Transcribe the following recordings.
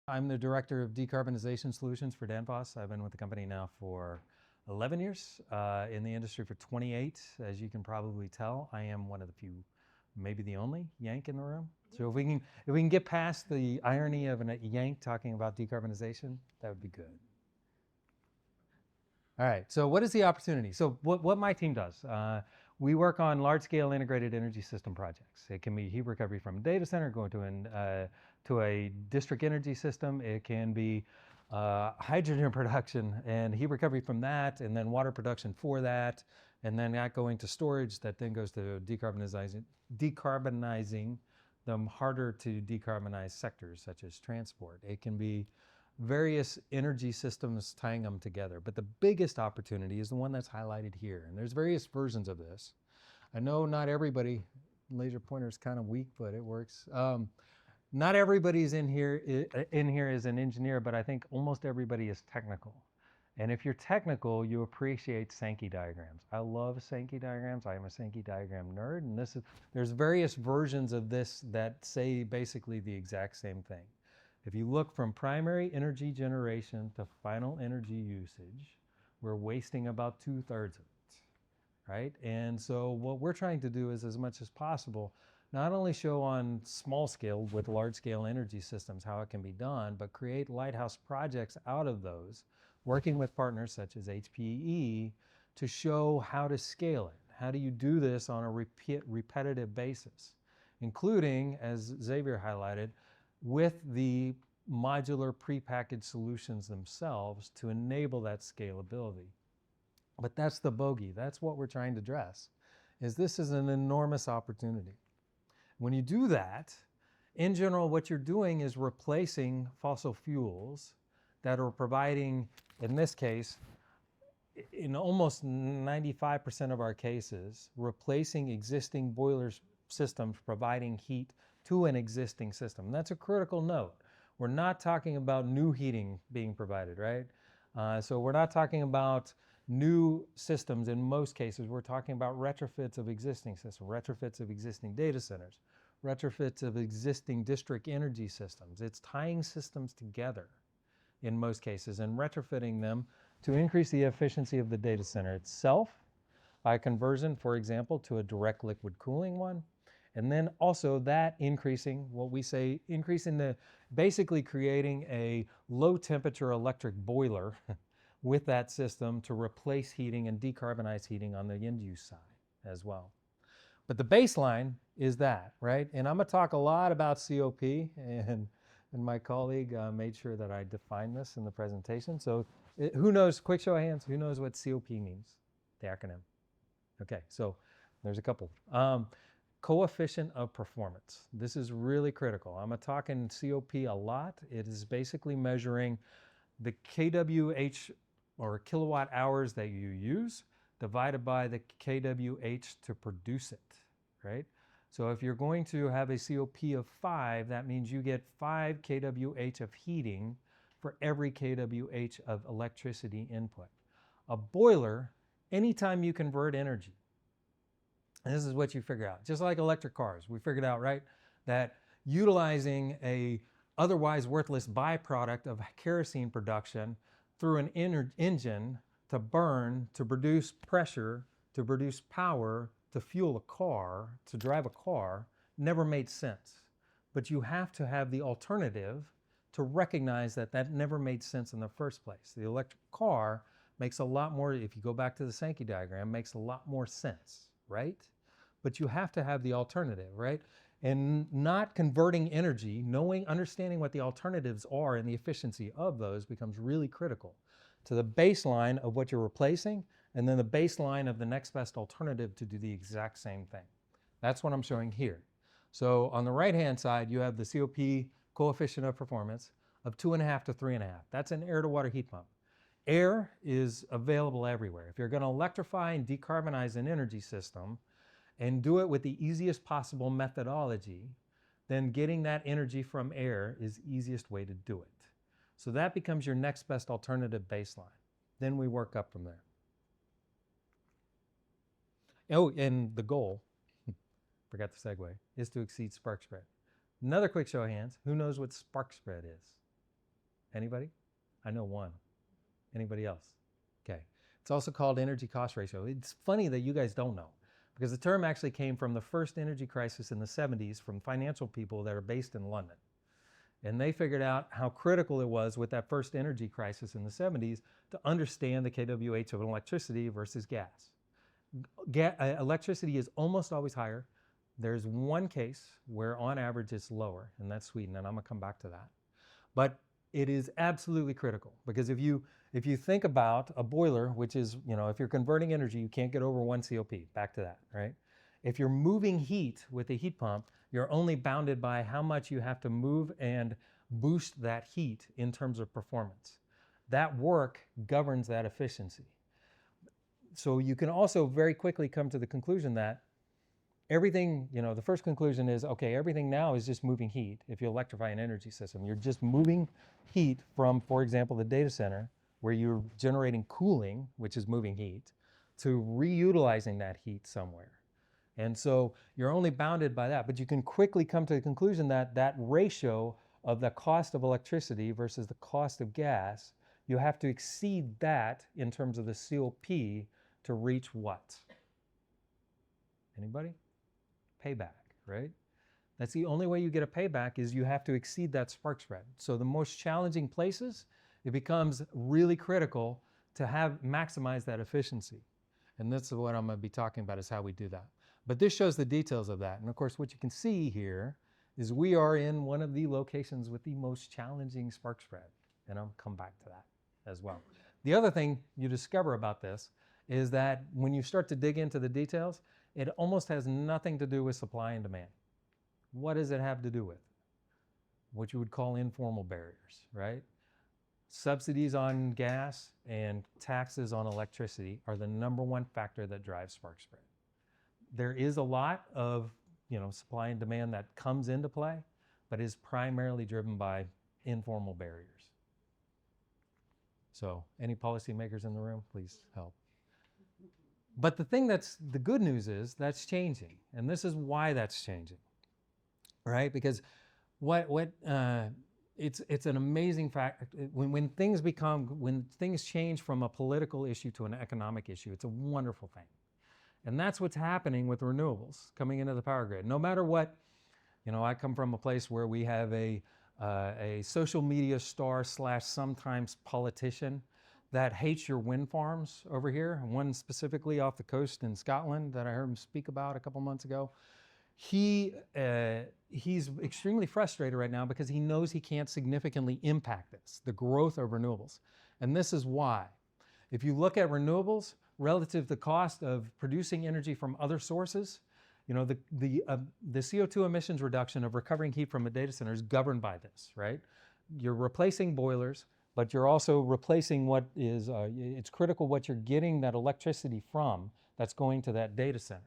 I'm the Director of Decarbonization Solutions for Danfoss. I've been with the company now for 11 years, in the industry for 28. As you can probably tell, I am one of the few, maybe the only Yank in the room. So if we can get past the irony of a Yank talking about decarbonization, that would be good. All right, so what is the opportunity? So what my team does, we work on large-scale integrated energy system projects. It can be heat recovery from a data center going to a district energy system. It can be hydrogen production and heat recovery from that, and then water production for that, and then that going to storage that then goes to decarbonizing the harder to decarbonize sectors such as transport. It can be various energy systems tying them together. But the biggest opportunity is the one that's highlighted here. And there's various versions of this. I know not everybody, laser pointer is kind of weak, but it works. Not everybody's in here is an engineer, but I think almost everybody is technical. And if you're technical, you appreciate Sankey diagrams. I love Sankey diagrams. I am a Sankey diagram nerd. And there's various versions of this that say basically the exact same thing. If you look from primary energy generation to final energy usage, we're wasting about 2/3 of it, right? And so what we're trying to do is, as much as possible, not only show on small scale with large scale energy systems how it can be done, but create lighthouse projects out of those, working with partners such as HPE to show how to scale it. How do you do this on a repetitive basis, including, as Xavier highlighted, with the modular prepackaged solutions themselves to enable that scalability. But that's the bogey. That's what we're trying to address, is this is an enormous opportunity. When you do that, in general, what you're doing is replacing fossil fuels that are providing, in this case, in almost 95% of our cases, replacing existing boiler systems providing heat to an existing system. And that's a critical note. We're not talking about new heating being provided, right? So we're not talking about new systems in most cases. We're talking about retrofits of existing systems, retrofits of existing data centers, retrofits of existing district energy systems. It's tying systems together in most cases and retrofitting them to increase the efficiency of the data center itself by conversion, for example, to a direct liquid cooling one. And then also that increasing, what we say, basically creating a low temperature electric boiler with that system to replace heating and decarbonize heating on the end use side as well. But the baseline is that, right? And I'm gonna talk a lot about COP, and my colleague made sure that I defined this in the presentation. So who knows, quick show of hands, who knows what COP means, the acronym? Okay, so there's a couple. Coefficient of performance. This is really critical. I'm talking COP a lot. It is basically measuring the kWh or kilowatt hours that you use divided by the kWh to produce it, right? So if you're going to have a COP of 5, that means you get 5 kWh of heating for every kWh of electricity input. A boiler, anytime you convert energy, and this is what you figure out. Just like electric cars, we figured out, right, that utilizing a otherwise worthless byproduct of kerosene production through an engine to burn, to produce pressure, to produce power, to fuel a car, to drive a car, never made sense. But you have to have the alternative to recognize that that never made sense in the first place. The electric car makes a lot more, if you go back to the Sankey diagram, makes a lot more sense, right? But you have to have the alternative, right? And not converting energy, understanding what the alternatives are and the efficiency of those becomes really critical to the baseline of what you're replacing, and then the baseline of the next best alternative to do the exact same thing. That's what I'm showing here. So on the right-hand side, you have the COP, coefficient of performance, of 2.5 to 3.5. That's an air-to-water heat pump. Air is available everywhere. If you're going to electrify and decarbonize an energy system and do it with the easiest possible methodology, then getting that energy from air is the easiest way to do it. So that becomes your next best alternative baseline. Then we work up from there. Oh, and the goal, forgot the segue, is to exceed spark spread. Another quick show of hands, who knows what spark spread is? Anybody? I know one. Anybody else? Okay. It's also called energy cost ratio. It's funny that you guys don't know, because the term actually came from the first energy crisis in the 70s from financial people that are based in London. And they figured out how critical it was with that first energy crisis in the 70s to understand the kWh of electricity versus gas. Electricity is almost always higher. There's one case where on average it's lower, and that's Sweden, and I'm gonna come back to that. But it is absolutely critical, because if you think about a boiler, which is, if you're converting energy, you can't get over 1 COP, back to that, right? If you're moving heat with a heat pump, you're only bounded by how much you have to move and boost that heat in terms of performance. That work governs that efficiency. So you can also very quickly come to the conclusion that everything, the first conclusion is, okay, everything now is just moving heat. If you electrify an energy system, you're just moving heat from, for example, the data center, where you're generating cooling, which is moving heat, to reutilizing that heat somewhere. And so you're only bounded by that, but you can quickly come to the conclusion that that ratio of the cost of electricity versus the cost of gas, you have to exceed that in terms of the COP to reach what? Anybody? Payback, right? That's the only way you get a payback, is you have to exceed that spark spread. So the most challenging places, it becomes really critical to maximize that efficiency. And this is what I'm going to be talking about, is how we do that. But this shows the details of that. And of course, what you can see here is we are in one of the locations with the most challenging spark spread. And I'll come back to that as well. The other thing you discover about this is that when you start to dig into the details, it almost has nothing to do with supply and demand. What does it have to do with? What you would call informal barriers, right? Subsidies on gas and taxes on electricity are the #1 factor that drives spark spread. There is a lot of supply and demand that comes into play, but is primarily driven by informal barriers. So any policymakers in the room, please help. But the thing the good news is that's changing, and this is why that's changing, right? Because it's an amazing fact. When things change from a political issue to an economic issue, it's a wonderful thing. And that's what's happening with renewables coming into the power grid. No matter what, I come from a place where we have a social media star / sometimes politician that hates your wind farms over here. One specifically off the coast in Scotland that I heard him speak about a couple months ago. He's extremely frustrated right now because he knows he can't significantly impact this, the growth of renewables. And this is why. If you look at renewables relative to the cost of producing energy from other sources, the CO2 emissions reduction of recovering heat from a data center is governed by this, right? You're replacing boilers, but you're also replacing it's critical what you're getting that electricity from that's going to that data center.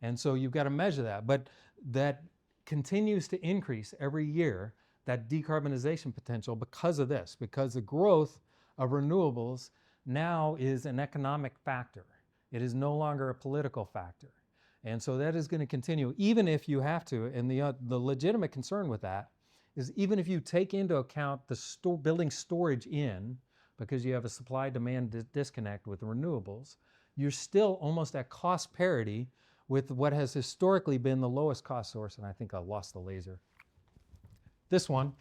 And so you've got to measure that, but that continues to increase every year, that decarbonization potential, because of this, because the growth of renewables now is an economic factor. It is no longer a political factor. And so that is going to continue, even if you have to, and the legitimate concern with that is, even if you take into account the building storage in, because you have a supply-demand disconnect with renewables, you're still almost at cost parity with what has historically been the lowest cost source, and I think I lost the laser. This one,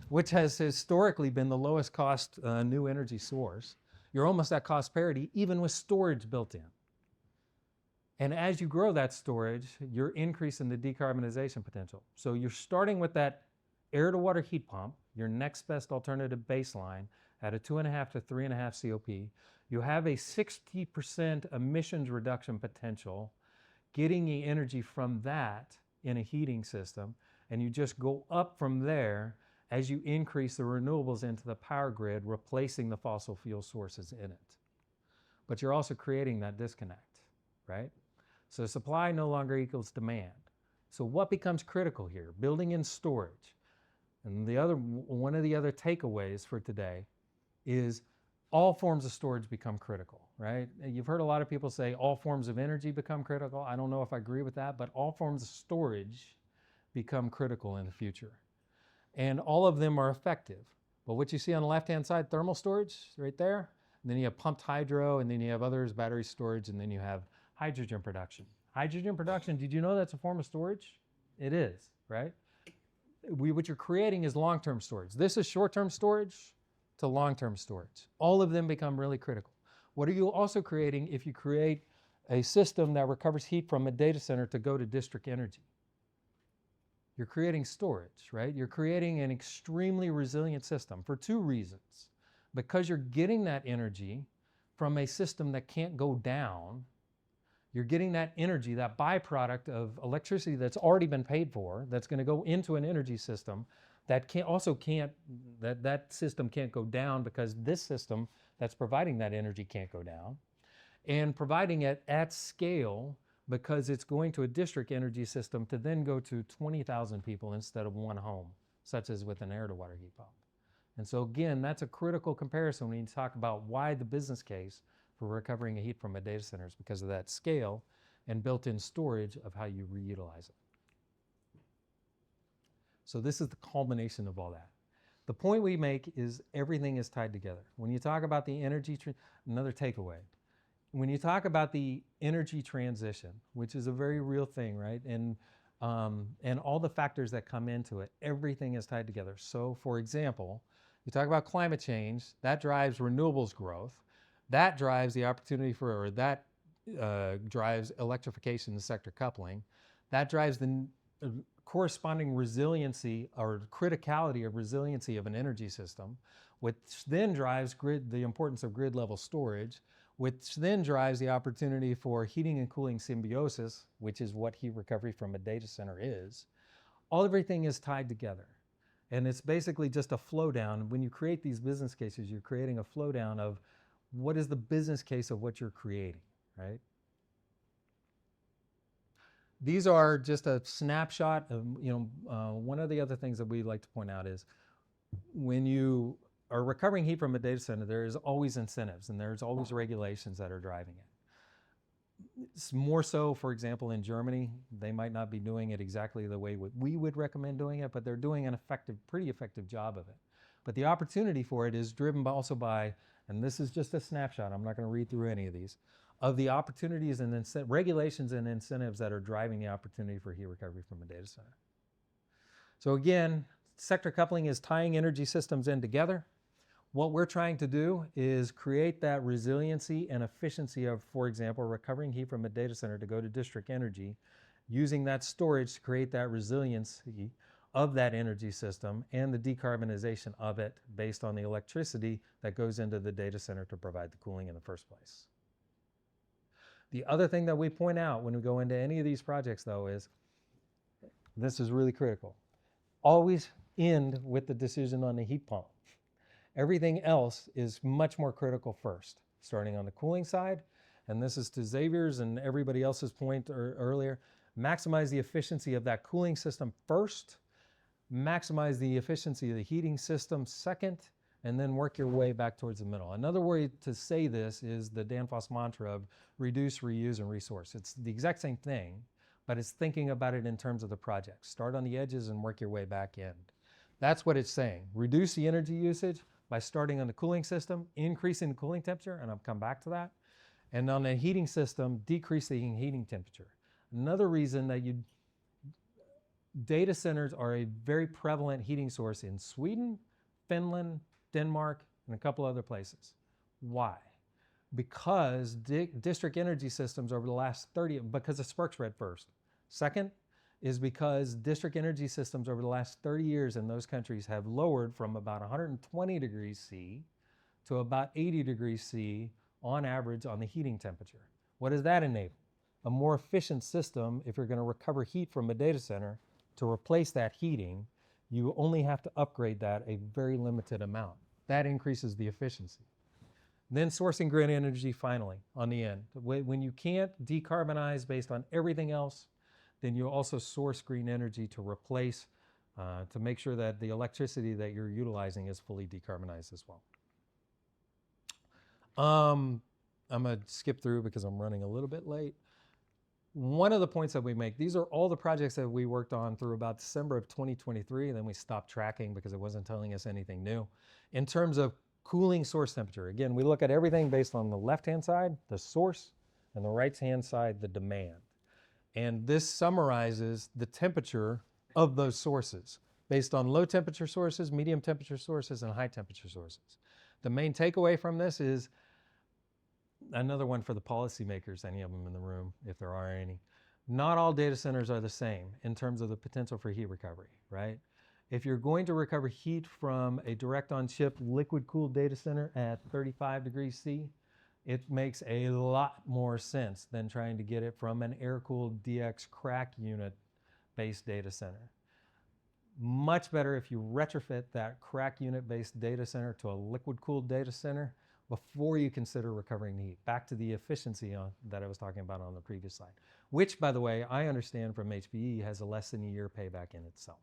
which has historically been the lowest cost new energy source. You're almost at cost parity, even with storage built in. And as you grow that storage, you're increasing the decarbonization potential. So you're starting with that air-to-water heat pump, your next best alternative baseline, at a 2.5 to 3.5 COP. You have a 60% emissions reduction potential, getting the energy from that in a heating system, and you just go up from there as you increase the renewables into the power grid, replacing the fossil fuel sources in it. But you're also creating that disconnect, right? So supply no longer equals demand. So what becomes critical here? Building in storage. And one of the other takeaways for today is all forms of storage become critical, right? You've heard a lot of people say all forms of energy become critical. I don't know if I agree with that, but all forms of storage become critical in the future. And all of them are effective. But what you see on the left-hand side, thermal storage right there, and then you have pumped hydro, and then you have others, battery storage, and then you have hydrogen production. Hydrogen production, did you know that's a form of storage? It is, right? What you're creating is long-term storage. This is short-term storage to long-term storage. All of them become really critical. What are you also creating if you create a system that recovers heat from a data center to go to district energy? You're creating storage, right? You're creating an extremely resilient system for two reasons. Because you're getting that energy from a system that can't go down, you're getting that energy, that byproduct of electricity that's already been paid for, that's going to go into an energy system that that system can't go down because this system that's providing that energy can't go down, and providing it at scale because it's going to a district energy system to then go to 20,000 people instead of one home, such as with an air-to-water heat pump. And so again, that's a critical comparison when you talk about why the business case for recovering heat from a data center is because of that scale and built-in storage of how you reutilize it. So this is the culmination of all that. The point we make is everything is tied together. When you talk about the energy, another takeaway, when you talk about the energy transition, which is a very real thing, right? And all the factors that come into it, everything is tied together. So for example, you talk about climate change, that drives renewables growth, that drives the opportunity for, or that drives electrification and sector coupling, that drives the corresponding resiliency or criticality of resiliency of an energy system, which then drives the importance of grid level storage, which then drives the opportunity for heating and cooling symbiosis, which is what heat recovery from a data center is. Everything is tied together. And it's basically just a flow down. When you create these business cases, you're creating a flow down of what is the business case of what you're creating, right? These are just a snapshot of, one of the other things that we like to point out is when you are recovering heat from a data center, there is always incentives and there's always regulations that are driving it. It's more so, for example, in Germany, they might not be doing it exactly the way we would recommend doing it, but they're doing an pretty effective job of it. But the opportunity for it is driven also by, and this is just a snapshot, I'm not going to read through any of these, of the opportunities and regulations and incentives that are driving the opportunity for heat recovery from a data center. So again, sector coupling is tying energy systems in together. What we're trying to do is create that resiliency and efficiency of, for example, recovering heat from a data center to go to district energy, using that storage to create that resiliency of that energy system and the decarbonization of it based on the electricity that goes into the data center to provide the cooling in the first place. The other thing that we point out when we go into any of these projects, though, is this is really critical. Always end with the decision on the heat pump. Everything else is much more critical first, starting on the cooling side. And this is to Xavier's and everybody else's point earlier. Maximize the efficiency of that cooling system first, maximize the efficiency of the heating system second, and then work your way back towards the middle. Another way to say this is the Danfoss mantra of reduce, reuse, and resource. It's the exact same thing, but it's thinking about it in terms of the project. Start on the edges and work your way back in. That's what it's saying. Reduce the energy usage by starting on the cooling system, increasing the cooling temperature, and I'll come back to that. And on the heating system, decrease the heating temperature. Another reason that data centers are a very prevalent heating source in Sweden, Finland, Denmark, and a couple other places. Why? Because district energy systems over the last because of spark spread first. Second is because district energy systems over the last 30 years in those countries have lowered from about 120 degrees C to about 80 degrees C on average on the heating temperature. What does that enable? A more efficient system. If you're going to recover heat from a data center to replace that heating, you only have to upgrade that a very limited amount. That increases the efficiency. Then sourcing grid energy finally on the end. When you can't decarbonize based on everything else, then you also source green energy to replace, to make sure that the electricity that you're utilizing is fully decarbonized as well. I'm going to skip through because I'm running a little bit late. one of the points that we make, these are all the projects that we worked on through about December of 2023, and then we stopped tracking because it wasn't telling us anything new. In terms of cooling source temperature, again, we look at everything based on the left-hand side, the source, and the right-hand side, the demand. And this summarizes the temperature of those sources based on low temperature sources, medium temperature sources, and high temperature sources. The main takeaway from this is another one for the policymakers, any of them in the room, if there are any. Not all data centers are the same in terms of the potential for heat recovery, right? If you're going to recover heat from a direct on-chip liquid-cooled data center at 35 degrees C, it makes a lot more sense than trying to get it from an air-cooled DX crack unit-based data center. Much better if you retrofit that crack unit-based data center to a liquid-cooled data center before you consider recovering the heat. Back to the efficiency that I was talking about on the previous slide, which, by the way, I understand from HPE has a less than a year payback in itself.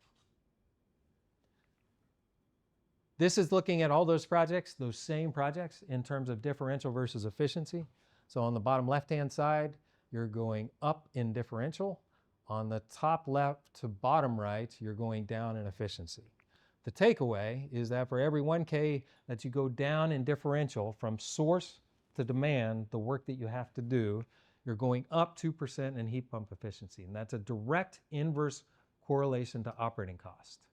This is looking at all those projects, those same projects, in terms of differential versus efficiency. So on the bottom left-hand side, you're going up in differential. On the top left to bottom right, you're going down in efficiency. The takeaway is that for every 1K that you go down in differential from source to demand, the work that you have to do, you're going up 2% in heat pump efficiency. And that's a direct inverse correlation to operating cost.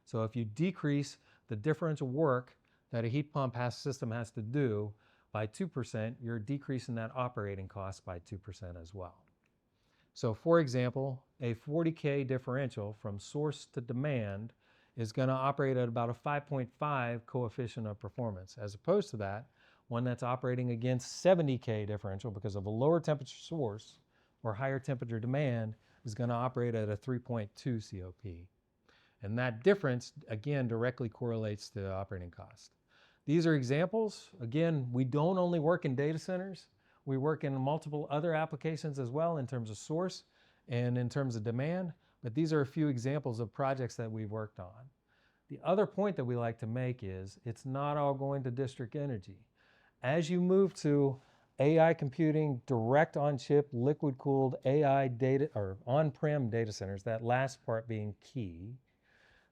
So if you decrease the differential work that a heat pump system has to do by 2%, you're decreasing that operating cost by 2% as well. So for example, a 40K differential from source to demand is going to operate at about a 5.5 coefficient of performance, as opposed to that, one that's operating against 70K differential because of a lower temperature source or higher temperature demand is going to operate at a 3.2 COP. And that difference, again, directly correlates to operating cost. These are examples. Again, we don't only work in data centers. We work in multiple other applications as well in terms of source and in terms of demand. But these are a few examples of projects that we've worked on. The other point that we like to make is it's not all going to district energy. As you move to AI computing, direct on-chip, liquid-cooled AI data, or on-prem data centers, that last part being key,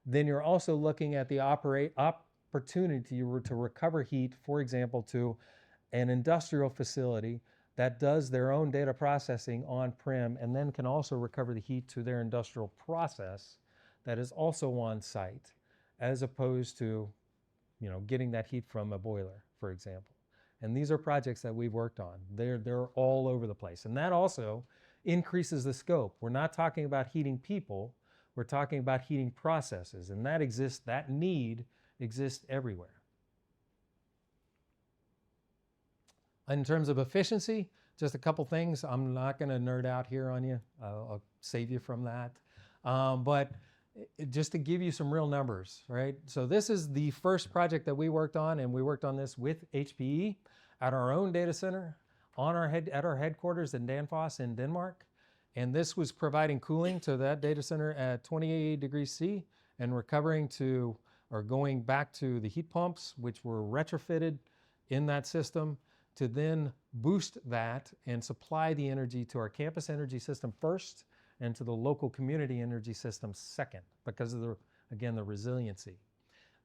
then you're also looking at the opportunity to recover heat, for example, to an industrial facility that does their own data processing on-prem and then can also recover the heat to their industrial process that is also on site, as opposed to, getting that heat from a boiler, for example. And these are projects that we've worked on. They're all over the place. And that also increases the scope. We're not talking about heating people, we're talking about heating processes, and that need exists everywhere. In terms of efficiency, just a couple things. I'm not going to nerd out here on you. I'll save you from that. But just to give you some real numbers, right? So this is the first project that we worked on, and we worked on this with HPE at our own data center at our headquarters in Danfoss in Denmark. And this was providing cooling to that data center at 28 degrees C and going back to the heat pumps, which were retrofitted in that system, to then boost that and supply the energy to our campus energy system first and to the local community energy system second, because of the resiliency.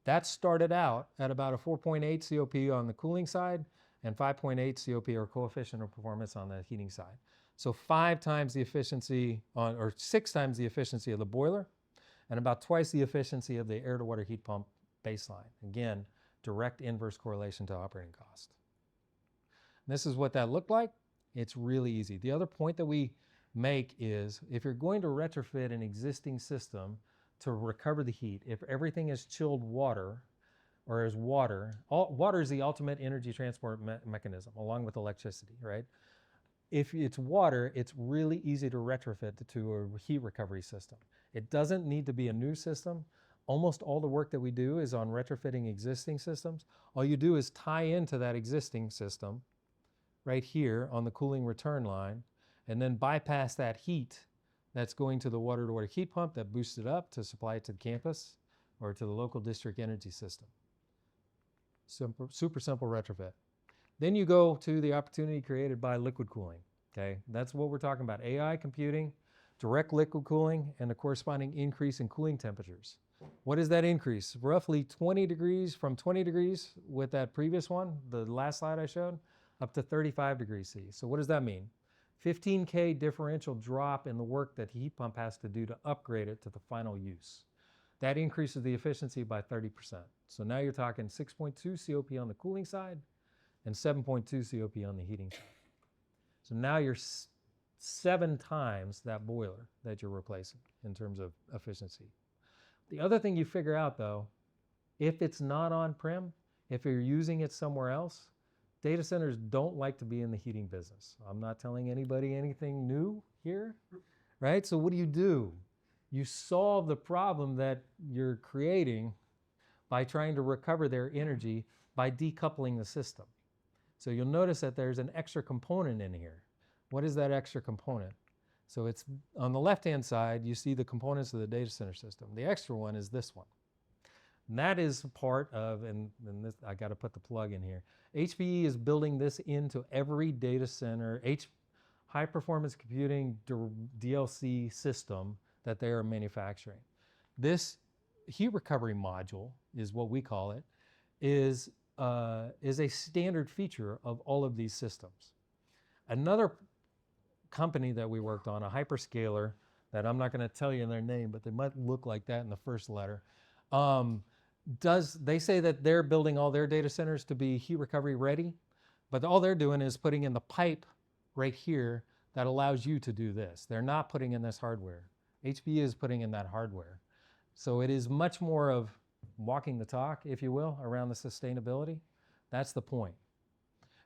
That started out at about a 4.8 COP on the cooling side and 5.8 COP or coefficient of performance on the heating side. So 5 times the efficiency or 6 times the efficiency of the boiler and about twice the efficiency of the air to water heat pump baseline. Again, direct inverse correlation to operating cost. This is what that looked like. It's really easy. The other point that we make is if you're going to retrofit an existing system to recover the heat, if everything is chilled water or is water, water is the ultimate energy transport mechanism along with electricity, right? If it's water, it's really easy to retrofit to a heat recovery system. It doesn't need to be a new system. Almost all the work that we do is on retrofitting existing systems. All you do is tie into that existing system right here on the cooling return line, and then bypass that heat that's going to the water-to-water heat pump that boosts it up to supply it to the campus or to the local district energy system. Super simple retrofit. Then you go to the opportunity created by liquid cooling. Okay, that's what we're talking about. AI computing, direct liquid cooling, and the corresponding increase in cooling temperatures. What is that increase? Roughly 20 degrees, from 20 degrees with that previous one, the last slide I showed, up to 35 degrees C. So what does that mean? 15K differential drop in the work that the heat pump has to do to upgrade it to the final use. That increases the efficiency by 30%. So now you're talking 6.2 COP on the cooling side and 7.2 COP on the heating side. So now you're 7 times that boiler that you're replacing in terms of efficiency. The other thing you figure out though, if it's not on-prem, if you're using it somewhere else, data centers don't like to be in the heating business. I'm not telling anybody anything new here, right? So what do? You solve the problem that you're creating by trying to recover their energy by decoupling the system. So you'll notice that there's an extra component in here. What is that extra component? So it's on the left-hand side, you see the components of the data center system. The extra one is this one. And that is part of, and this, I got to put the plug in here. HPE is building this into every data center, high performance computing DLC system that they are manufacturing. This heat recovery module is what we call it, is a standard feature of all of these systems. Another company that we worked on, a hyperscaler, that I'm not going to tell you their name, but they might look like that in the first letter, they say that they're building all their data centers to be heat recovery ready, but all they're doing is putting in the pipe right here that allows you to do this. They're not putting in this hardware. HPE is putting in that hardware. So it is much more of walking the talk, if you will, around the sustainability. That's the point.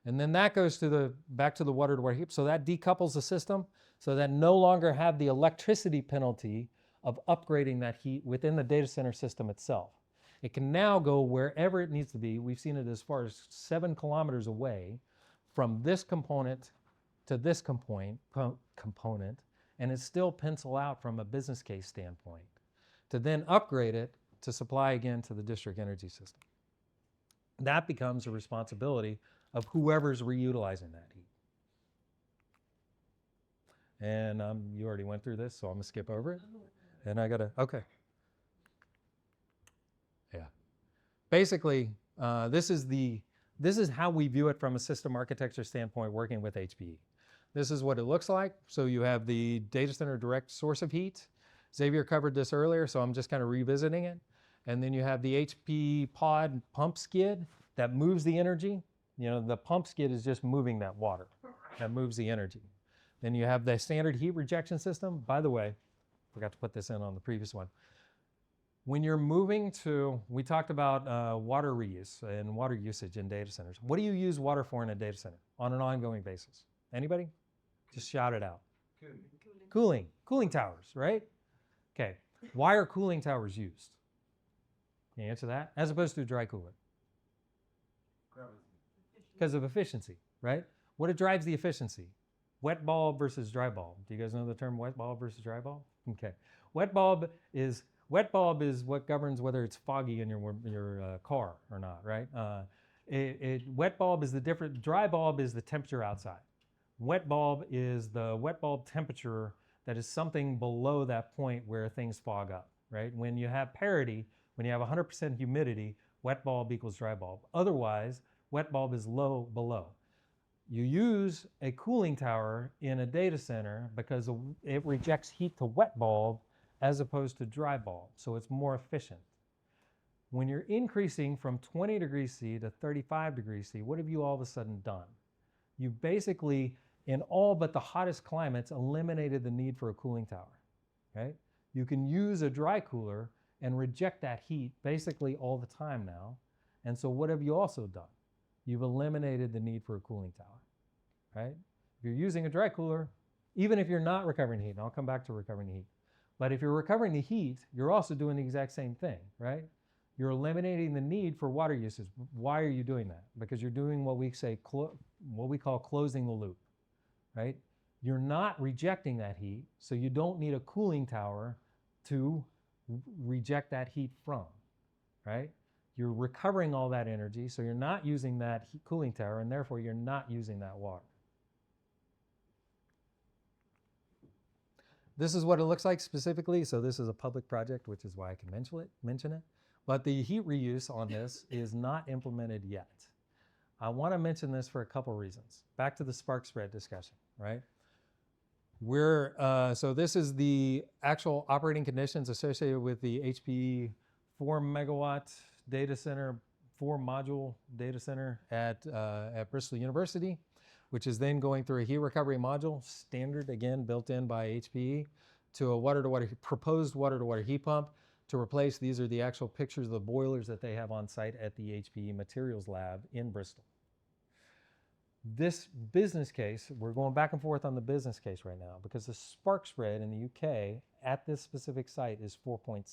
And then that goes to back to the water to water heat. So that decouples the system so that no longer have the electricity penalty of upgrading that heat within the data center system itself. It can now go wherever it needs to be. We've seen it as far as 7 kilometers away from this component to this component, and it's still pencil out from a business case standpoint, to then upgrade it to supply again to the district energy system. That becomes a responsibility of whoever's reutilizing that heat. And you already went through this, so I'm gonna skip over it. And I gotta, okay. Yeah. Basically, this is how we view it from a system architecture standpoint working with HPE. This is what it looks like. So you have the data center direct source of heat. Xavier covered this earlier, so I'm just kind of revisiting it. And then you have the HPE pod pump skid that moves the energy. You know, the pump skid is just moving that water that moves the energy. Then you have the standard heat rejection system. By the way, forgot to put this in on the previous one. When you're moving to, we talked about water reuse and water usage in data centers. What do you use water for in a data center on an ongoing basis? Anybody? Just shout it out. Cooling towers, right? Okay, why are cooling towers used? Can you answer that? As opposed to a dry cooler? Because of efficiency, right? What drives the efficiency? Wet bulb versus dry bulb. Do you guys know the term wet bulb versus dry bulb? Okay. Wet bulb is what governs whether it's foggy in your car or not, right? Wet bulb is the different, dry bulb is the temperature outside. Wet bulb is the wet bulb temperature that is something below that point where things fog up, right? When you have parity, when you have 100% humidity, wet bulb equals dry bulb. Otherwise, wet bulb is low below. You use a cooling tower in a data center because it rejects heat to wet bulb as opposed to dry bulb, so it's more efficient. When you're increasing from 20 degrees C to 35 degrees C, what have you all of a sudden done? You've basically, in all but the hottest climates, eliminated the need for a cooling tower, right? You can use a dry cooler and reject that heat basically all the time now. And so what have you also done? You've eliminated the need for a cooling tower, right? If you're using a dry cooler, even if you're not recovering heat, and I'll come back to recovering the heat, but if you're recovering the heat, you're also doing the exact same thing, right? You're eliminating the need for water usage. Why are you doing that? Because you're doing what we call closing the loop, right? You're not rejecting that heat, so you don't need a cooling tower to reject that heat from, right? You're recovering all that energy, so you're not using that cooling tower, and therefore you're not using that water. This is what it looks like specifically. So this is a public project, which is why I can mention it. But the heat reuse on this is not implemented yet. I want to mention this for a couple reasons. Back to the spark spread discussion, right? So this is the actual operating conditions associated with the HPE 4 megawatt data center, 4 module data center at Bristol University, which is then going through a heat recovery module, standard, again, built in by HPE, to a proposed water-to-water heat pump to replace. These are the actual pictures of the boilers that they have on site at the HPE Materials Lab in Bristol. This business case, we're going back and forth on the business case right now because the spark spread in the UK at this specific site is 4.7.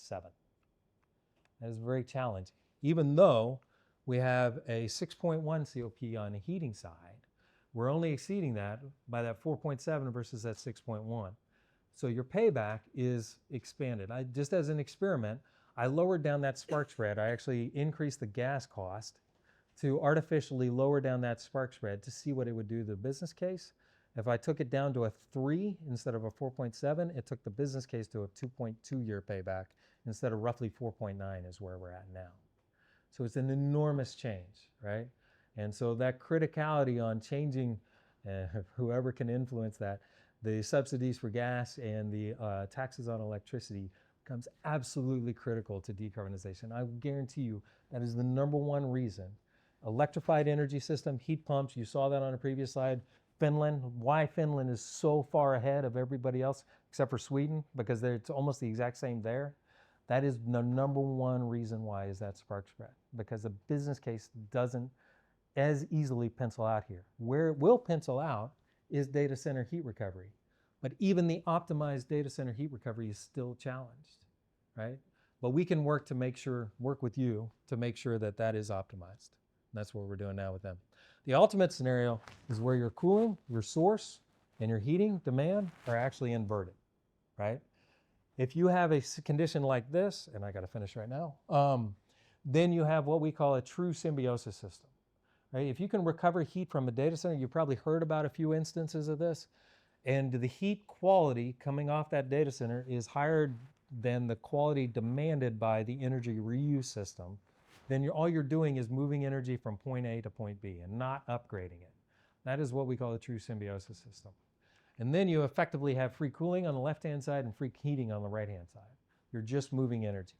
That is very challenging. Even though we have a 6.1 COP on the heating side, we're only exceeding that by that 4.7 versus that 6.1. So your payback is expanded. Just as an experiment, I lowered down that spark spread. I actually increased the gas cost to artificially lower down that spark spread to see what it would do to the business case. If I took it down to a 3 instead of a 4.7, it took the business case to a 2.2 year payback instead of roughly 4.9 is where we're at now. So it's an enormous change, right? And so that criticality on changing, whoever can influence that, the subsidies for gas and the taxes on electricity becomes absolutely critical to decarbonization. I guarantee you that is the #1 reason. Electrified energy system, heat pumps, you saw that on a previous slide. Finland, why Finland is so far ahead of everybody else except for Sweden, because it's almost the exact same there. That is the #1 reason why is that spark spread, because the business case doesn't as easily pencil out here. Where it will pencil out is data center heat recovery. But even the optimized data center heat recovery is still challenged, right? But we can work with you to make sure that that is optimized. That's what we're doing now with them. The ultimate scenario is where your cooling, your source, and your heating demand are actually inverted, right? If you have a condition like this, and I got to finish right now, then you have what we call a true symbiosis system, right? If you can recover heat from a data center, you've probably heard about a few instances of this, and the heat quality coming off that data center is higher than the quality demanded by the energy reuse system, then all you're doing is moving energy from point A to point B and not upgrading it. That is what we call a true symbiosis system. And then you effectively have free cooling on the left-hand side and free heating on the right-hand side. You're just moving energy.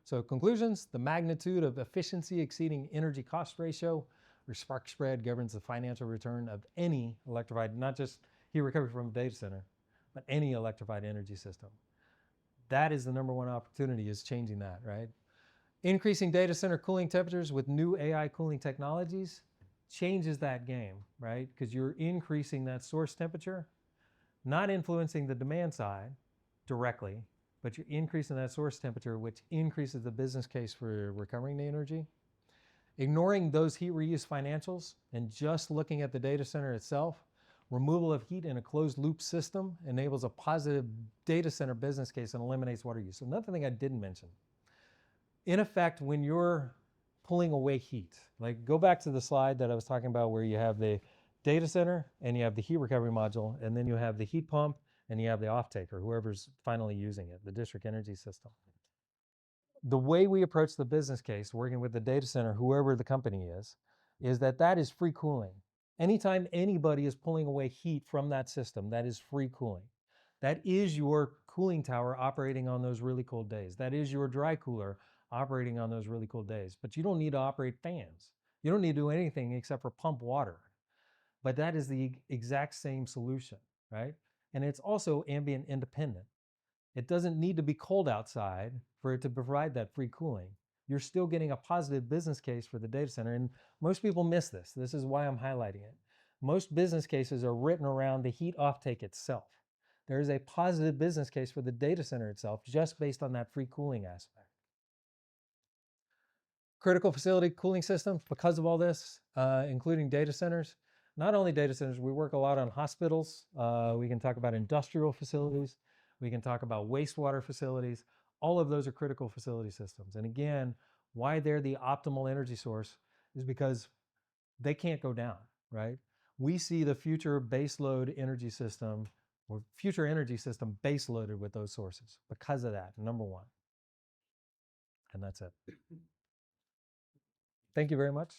So conclusions, the magnitude of efficiency exceeding energy cost ratio or spark spread governs the financial return of any electrified, not just heat recovery from a data center, but any electrified energy system. That is the #1 opportunity, is changing that, right? Increasing data center cooling temperatures with new AI cooling technologies changes that game, right? Because you're increasing that source temperature, not influencing the demand side directly, but you're increasing that source temperature, which increases the business case for recovering the energy. Ignoring those heat reuse financials and just looking at the data center itself, removal of heat in a closed loop system enables a positive data center business case and eliminates water use. Another thing I didn't mention, in effect, when you're pulling away heat, like go back to the slide that I was talking about where you have the data center and you have the heat recovery module, and then you have the heat pump and you have the off-taker, whoever's finally using it, the district energy system. The way we approach the business case, working with the data center, whoever the company is that is free cooling. Anytime anybody is pulling away heat from that system, that is free cooling. That is your cooling tower operating on those really cold days. That is your dry cooler operating on those really cold days. But you don't need to operate fans. You don't need to do anything except for pump water. But that is the exact same solution, right? And it's also ambient independent. It doesn't need to be cold outside for it to provide that free cooling. You're still getting a positive business case for the data center. And most people miss this. This is why I'm highlighting it. Most business cases are written around the heat offtake itself. There is a positive business case for the data center itself just based on that free cooling aspect. Critical facility cooling systems, because of all this, including data centers. Not only data centers, we work a lot on hospitals. We can talk about industrial facilities. We can talk about wastewater facilities. All of those are critical facility systems. And again, why they're the optimal energy source is because they can't go down, right? We see the future baseload energy system or future energy system base loaded with those sources because of that, number one. And that's it. Thank you very much.